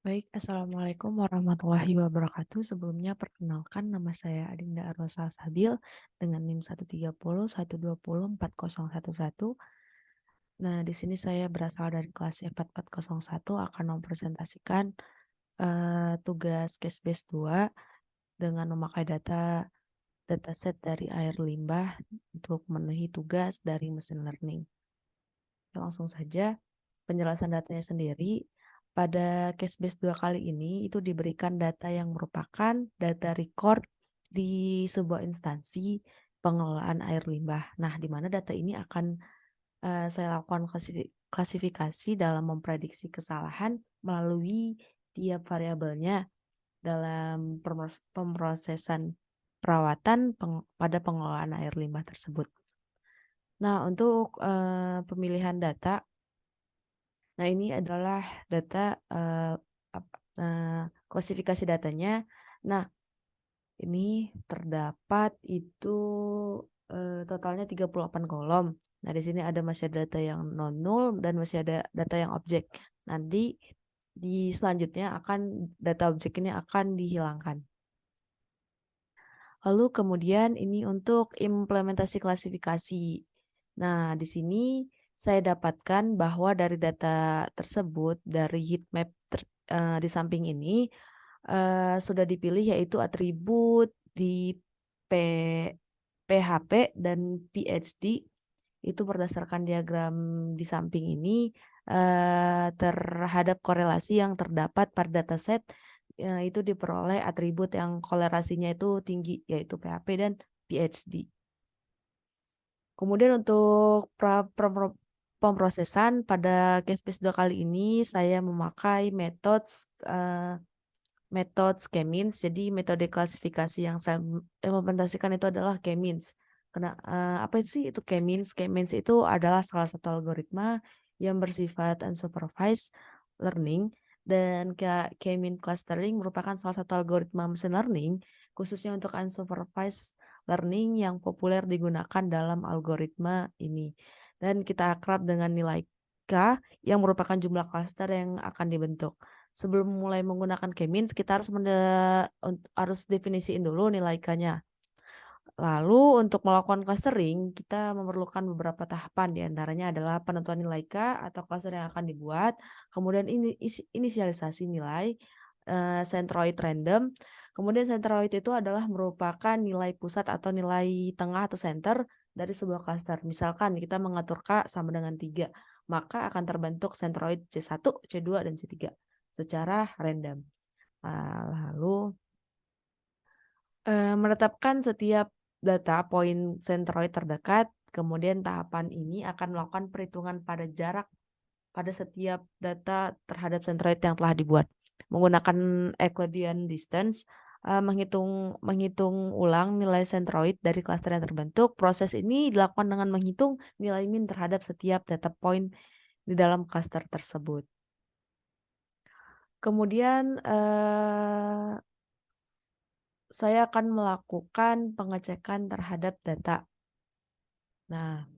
Baik, Assalamualaikum warahmatullahi wabarakatuh. Sebelumnya perkenalkan nama saya Adinda Arwa Salsabil dengan NIM 130, 120, 4011. Nah, di sini saya berasal dari kelas E4401 akan mempresentasikan tugas case base 2 dengan memakai dataset dari air limbah untuk memenuhi tugas dari mesin learning. Langsung saja penjelasan datanya sendiri. Pada case base 2 kali ini itu diberikan data yang merupakan data record di sebuah instansi pengelolaan air limbah. Nah, di mana data ini akan saya lakukan klasifikasi dalam memprediksi kesalahan melalui tiap variabelnya dalam pemrosesan perawatan pada pengelolaan air limbah tersebut. Nah, untuk pemilihan data, nah ini adalah data klasifikasi datanya. Nah, ini terdapat itu totalnya 38 kolom. Nah, di sini masih ada data yang non-null dan masih ada data yang objek. Nanti di selanjutnya data objek ini akan dihilangkan. Lalu kemudian ini untuk implementasi klasifikasi. Nah, di sini saya dapatkan bahwa dari data tersebut, dari heat map di samping ini, sudah dipilih yaitu atribut di P, PHP dan PhD. Itu berdasarkan diagram di samping ini terhadap korelasi yang terdapat pada dataset itu diperoleh atribut yang kolerasinya itu tinggi, yaitu PHP dan PhD. Kemudian untuk pemrosesan pada case base 2 kali ini saya memakai metode K-means. Jadi metode klasifikasi yang saya implementasikan itu adalah K-means. Apa sih itu K-means? K-means itu adalah salah satu algoritma yang bersifat unsupervised learning, dan K-means clustering merupakan salah satu algoritma machine learning khususnya untuk unsupervised learning yang populer digunakan dalam algoritma ini. Dan kita akrab dengan nilai K yang merupakan jumlah cluster yang akan dibentuk. Sebelum mulai menggunakan K-means, kita harus definisiin dulu nilai K-nya. Lalu untuk melakukan clustering, kita memerlukan beberapa tahapan. Di antaranya adalah penentuan nilai K atau cluster yang akan dibuat, kemudian inisialisasi nilai, centroid random. Kemudian centroid itu adalah merupakan nilai pusat atau nilai tengah atau center dari sebuah cluster. Misalkan kita mengatur K sama dengan 3, maka akan terbentuk centroid C1, C2, dan C3 secara random. Lalu menetapkan setiap data poin centroid terdekat, kemudian tahapan ini akan melakukan perhitungan pada jarak pada setiap data terhadap centroid yang telah dibuat. Menggunakan Euclidean distance, menghitung ulang nilai centroid dari klaster yang terbentuk. Proses ini dilakukan dengan menghitung nilai min terhadap setiap data point di dalam klaster tersebut. Kemudian saya akan melakukan pengecekan terhadap data. Nah,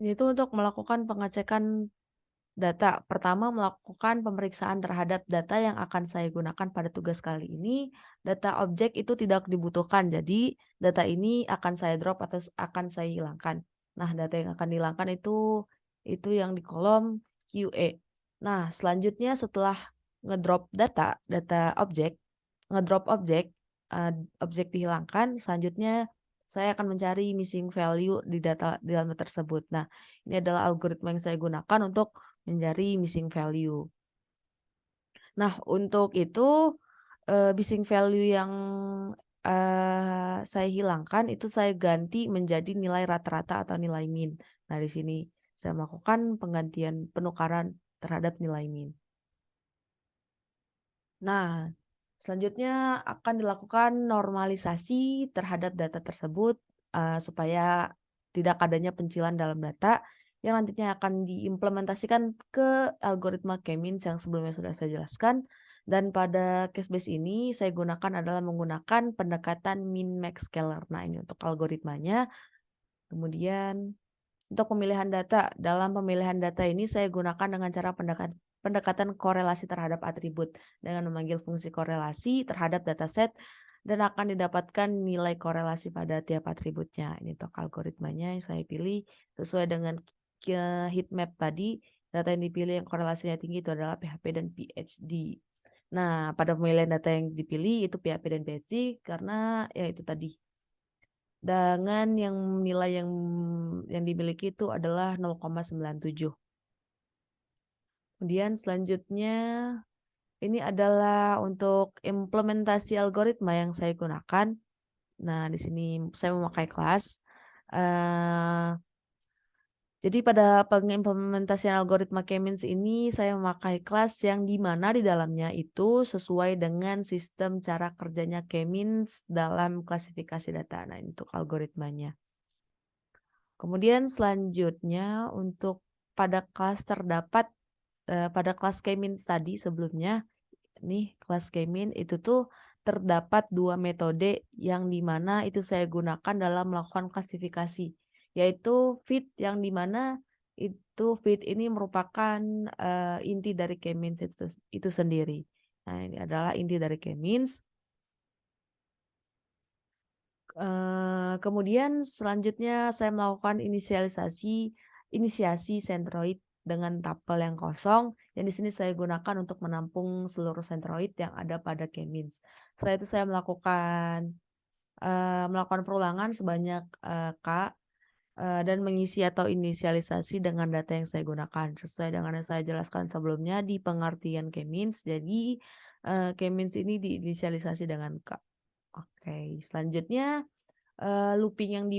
itu untuk melakukan pengecekan data. Pertama, melakukan pemeriksaan terhadap data yang akan saya gunakan pada tugas kali ini. Data objek itu tidak dibutuhkan, jadi data ini akan saya drop atau akan saya hilangkan. Nah, data yang akan dihilangkan itu yang di kolom QE. Nah, selanjutnya setelah ngedrop data objek, objek dihilangkan, selanjutnya saya akan mencari missing value di dalam data tersebut. Nah, ini adalah algoritma yang saya gunakan untuk mencari missing value. Nah, untuk itu missing value yang saya hilangkan itu saya ganti menjadi nilai rata-rata atau nilai min. Nah, di sini saya melakukan penggantian penukaran terhadap nilai min. Nah, selanjutnya akan dilakukan normalisasi terhadap data tersebut supaya tidak adanya pencilan dalam data yang nantinya akan diimplementasikan ke algoritma K-means yang sebelumnya sudah saya jelaskan. Dan pada case base ini saya gunakan adalah menggunakan pendekatan min-max scalar. Nah, ini untuk algoritmanya. Kemudian untuk pemilihan data, dalam pemilihan data ini saya gunakan dengan cara pendekatan korelasi terhadap atribut dengan memanggil fungsi korelasi terhadap dataset dan akan didapatkan nilai korelasi pada tiap atributnya. Ini untuk algoritmanya yang saya pilih sesuai dengan heat map tadi. Data yang dipilih yang korelasinya tinggi itu adalah PHP dan PhD. Nah, pada pemilihan data yang dipilih itu PHP dan PhD karena ya itu tadi. Dengan yang nilai yang dimiliki itu adalah 0,97. Kemudian selanjutnya ini adalah untuk implementasi algoritma yang saya gunakan. Nah, di sini saya memakai kelas. Jadi pada pengimplementasian algoritma K-means ini saya memakai kelas yang di mana di dalamnya itu sesuai dengan sistem cara kerjanya K-means dalam klasifikasi data. Nah, ini untuk algoritmanya. Kemudian selanjutnya untuk pada kelas terdapat pada kelas K-means tadi sebelumnya, nih kelas K-means itu tuh terdapat dua metode yang di mana itu saya gunakan dalam melakukan klasifikasi, yaitu fit yang di mana itu fit ini merupakan inti dari K-means itu sendiri. Nah, ini adalah inti dari K-means. Kemudian selanjutnya saya melakukan inisiasi sentroid dengan tapel yang kosong yang di sini saya gunakan untuk menampung seluruh sentroid yang ada pada K-means. Setelah itu saya melakukan perulangan sebanyak K dan mengisi atau inisialisasi dengan data yang saya gunakan sesuai dengan yang saya jelaskan sebelumnya di pengertian K-means. Jadi K-means ini diinisialisasi dengan K. Oke, selanjutnya looping yang di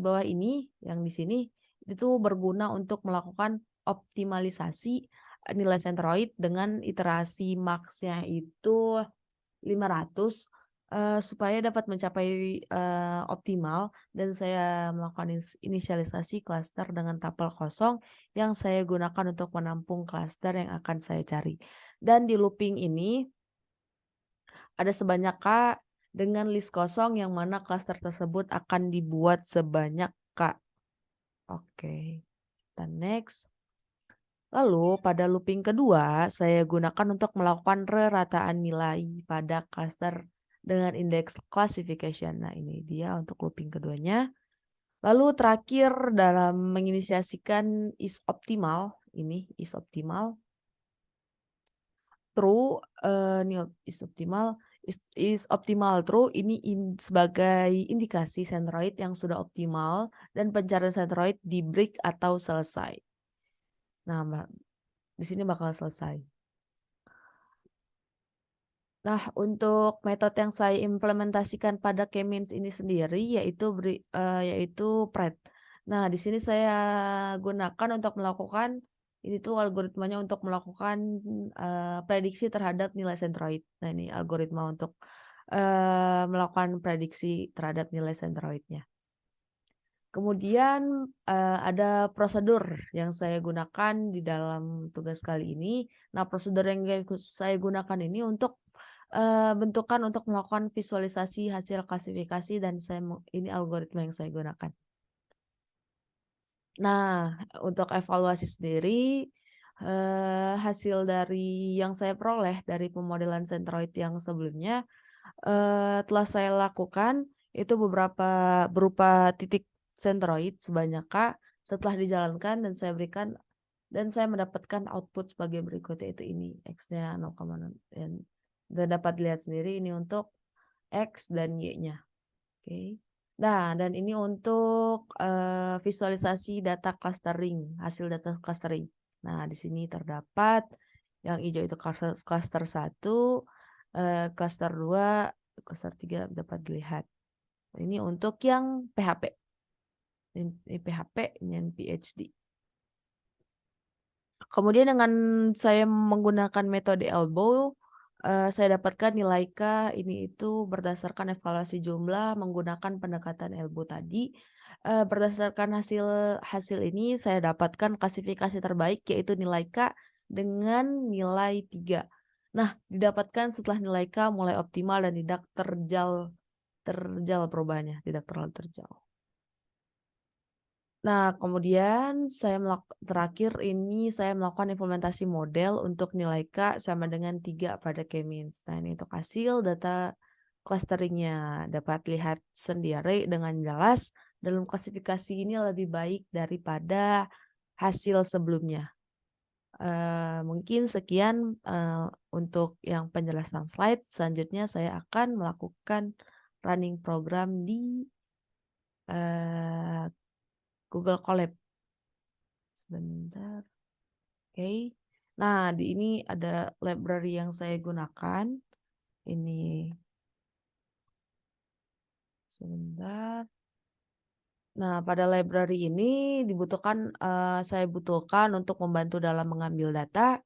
bawah ini, yang di sini itu berguna untuk melakukan optimalisasi nilai sentroid dengan iterasi max-nya itu 500 supaya dapat mencapai optimal dan saya melakukan inisialisasi klaster dengan tapel kosong yang saya gunakan untuk menampung klaster yang akan saya cari. Dan di looping ini ada sebanyak K dengan list kosong yang mana klaster tersebut akan dibuat sebanyak K. Oke, kita next. Lalu pada looping kedua, saya gunakan untuk melakukan rerataan nilai pada klaster dengan indeks classification. Nah, ini dia untuk looping keduanya. Lalu terakhir dalam menginisiasikan is optimal, ini is optimal. True, ini is optimal true ini sebagai indikasi sentroid yang sudah optimal dan pencarian sentroid di break atau selesai. Nah, di sini bakal selesai. Nah, untuk metode yang saya implementasikan pada K-means ini sendiri yaitu PRED. Nah, di sini saya gunakan untuk melakukan ini tuh algoritmanya untuk melakukan prediksi terhadap nilai sentroid. Nah, ini algoritma untuk melakukan prediksi terhadap nilai sentroidnya. Kemudian ada prosedur yang saya gunakan di dalam tugas kali ini. Nah, prosedur yang saya gunakan ini untuk bentukan untuk melakukan visualisasi hasil klasifikasi dan ini algoritma yang saya gunakan. Nah, untuk evaluasi sendiri hasil dari yang saya peroleh dari pemodelan sentroid yang sebelumnya telah saya lakukan itu berupa titik sentroid sebanyak K setelah dijalankan dan saya mendapatkan output sebagai berikut yaitu ini X-nya 0,6 dan dapat lihat sendiri ini untuk X dan Y-nya. Oke. Nah, dan ini untuk visualisasi data clustering, hasil data clustering. Nah, di sini terdapat yang hijau itu cluster 1, cluster 2, cluster 3 dapat dilihat. Ini untuk yang PHP. Ini PHP, ini PhD. Kemudian dengan saya menggunakan metode elbow, saya dapatkan nilai K ini itu berdasarkan evaluasi jumlah menggunakan pendekatan elbow tadi. Berdasarkan hasil ini saya dapatkan klasifikasi terbaik yaitu nilai K dengan nilai 3. Nah, didapatkan setelah nilai K mulai optimal dan tidak terjal perubahannya, tidak terlalu terjal. Nah, kemudian terakhir ini saya melakukan implementasi model untuk nilai K sama dengan 3 pada K-means. Nah, ini untuk hasil data clusteringnya dapat lihat sendiri dengan jelas dalam klasifikasi ini lebih baik daripada hasil sebelumnya. Mungkin sekian untuk yang penjelasan slide. Selanjutnya saya akan melakukan running program di eh, Google Colab. Sebentar. Oke. Nah, di ini ada library yang saya gunakan. Ini sebentar. Nah, pada library ini saya butuhkan untuk membantu dalam mengambil data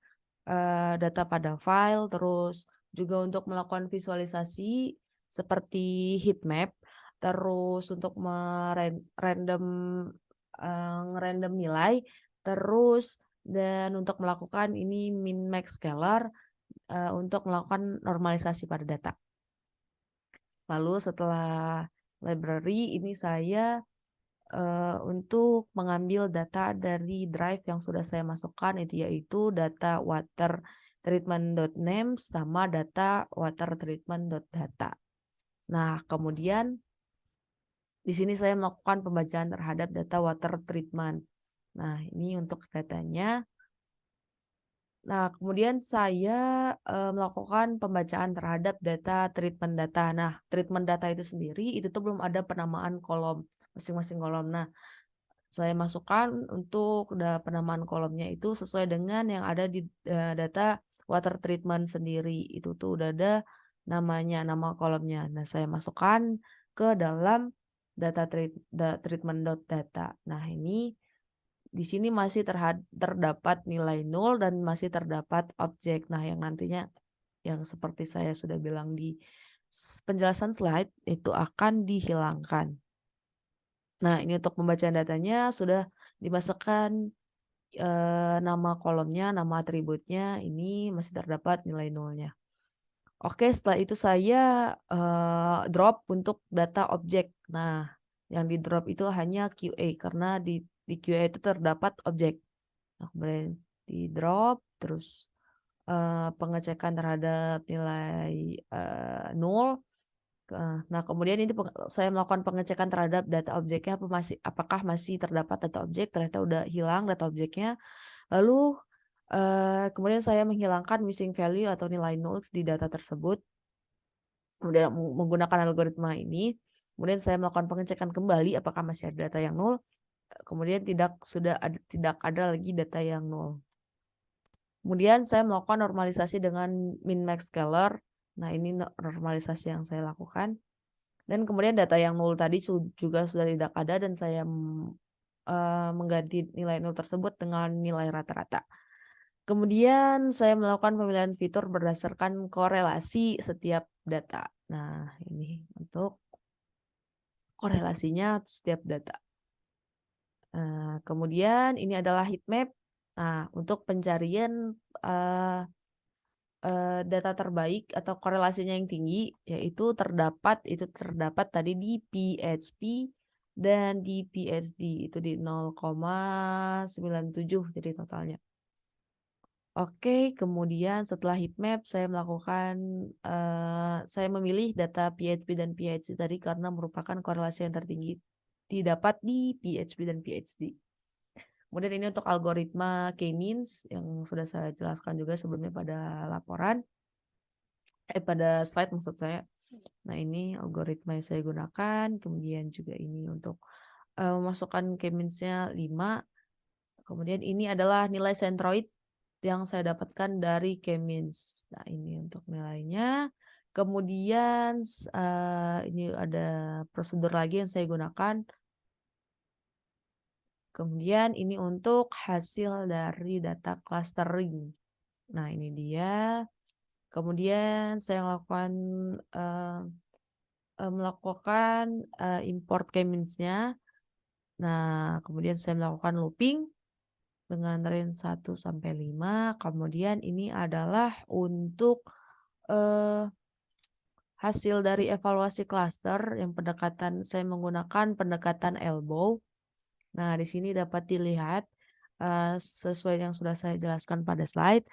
pada file, terus juga untuk melakukan visualisasi seperti heat map, terus untuk ngerandom nilai, terus dan untuk melakukan ini min max scalar untuk melakukan normalisasi pada data. Lalu setelah library ini saya untuk mengambil data dari drive yang sudah saya masukkan yaitu data water treatment.name sama data water treatment.data. Nah, kemudian di sini saya melakukan pembacaan terhadap data water treatment. Nah, ini untuk datanya. Nah, kemudian saya melakukan pembacaan terhadap data treatment data. Nah, treatment data itu sendiri itu tuh belum ada penamaan kolom masing-masing kolom. Nah, saya masukkan untuk penamaan kolomnya itu sesuai dengan yang ada di data water treatment sendiri. Itu tuh udah ada nama kolomnya. Nah, saya masukkan ke dalam treatment.data. Nah, ini di sini masih terdapat nilai 0 dan masih terdapat objek. Nah, yang nantinya yang seperti saya sudah bilang di penjelasan slide itu akan dihilangkan. Nah, ini untuk pembacaan datanya sudah dimasukkan nama kolomnya, nama atributnya, ini masih terdapat nilai nolnya. Oke, setelah itu saya drop untuk data objek. Nah, yang di drop itu hanya QA karena di QA itu terdapat objek. Nah, kemudian di drop, terus pengecekan terhadap nilai 0. Nah, kemudian ini saya melakukan pengecekan terhadap data objeknya apakah masih terdapat data objek, ternyata udah hilang data objeknya. Lalu kemudian saya menghilangkan missing value atau nilai 0 di data tersebut. Kemudian menggunakan algoritma ini, kemudian saya melakukan pengecekan kembali apakah masih ada data yang 0. Kemudian tidak ada lagi data yang 0. Kemudian saya melakukan normalisasi dengan min max scalar. Nah, ini normalisasi yang saya lakukan. Dan kemudian data yang 0 tadi juga sudah tidak ada dan saya mengganti nilai 0 tersebut dengan nilai rata-rata. Kemudian saya melakukan pemilihan fitur berdasarkan korelasi setiap data. Nah, ini untuk korelasinya setiap data. Kemudian ini adalah heat map. Nah, untuk pencarian data terbaik atau korelasinya yang tinggi yaitu terdapat tadi di PHP dan di PhD itu di 0,97 jadi totalnya. Oke, kemudian setelah heat map saya saya memilih data PHP dan PhD tadi karena merupakan korelasi yang tertinggi didapat di PHP dan PhD. Kemudian ini untuk algoritma K-means yang sudah saya jelaskan juga sebelumnya pada pada slide maksud saya. Nah, ini algoritma yang saya gunakan, kemudian juga ini untuk memasukkan K-means-nya 5. Kemudian ini adalah nilai centroid yang saya dapatkan dari K-means. Nah, ini untuk nilainya. Kemudian ini ada prosedur lagi yang saya gunakan. Kemudian ini untuk hasil dari data clustering. Nah, ini dia. Kemudian saya melakukan import K-means-nya. Nah, kemudian saya melakukan looping dengan range 1 sampai 5. Kemudian ini adalah untuk hasil dari evaluasi cluster yang saya menggunakan pendekatan elbow. Nah, di sini dapat dilihat, sesuai yang sudah saya jelaskan pada slide,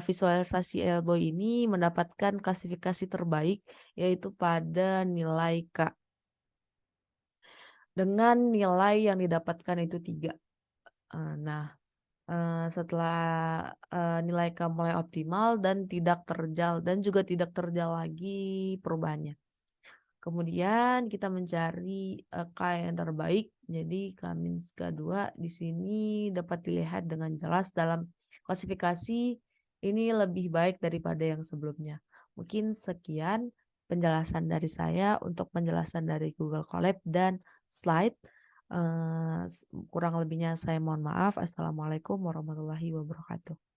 visualisasi elbow ini mendapatkan klasifikasi terbaik, yaitu pada nilai K, dengan nilai yang didapatkan itu 3. Nah, setelah, nilai K mulai optimal dan tidak terjal dan juga tidak terjal lagi perubahannya. Kemudian kita mencari, K yang terbaik, jadi K-2 di sini dapat dilihat dengan jelas dalam klasifikasi ini lebih baik daripada yang sebelumnya. Mungkin sekian penjelasan dari saya untuk penjelasan dari Google Colab dan slide, kurang lebihnya saya mohon maaf. Assalamualaikum warahmatullahi wabarakatuh.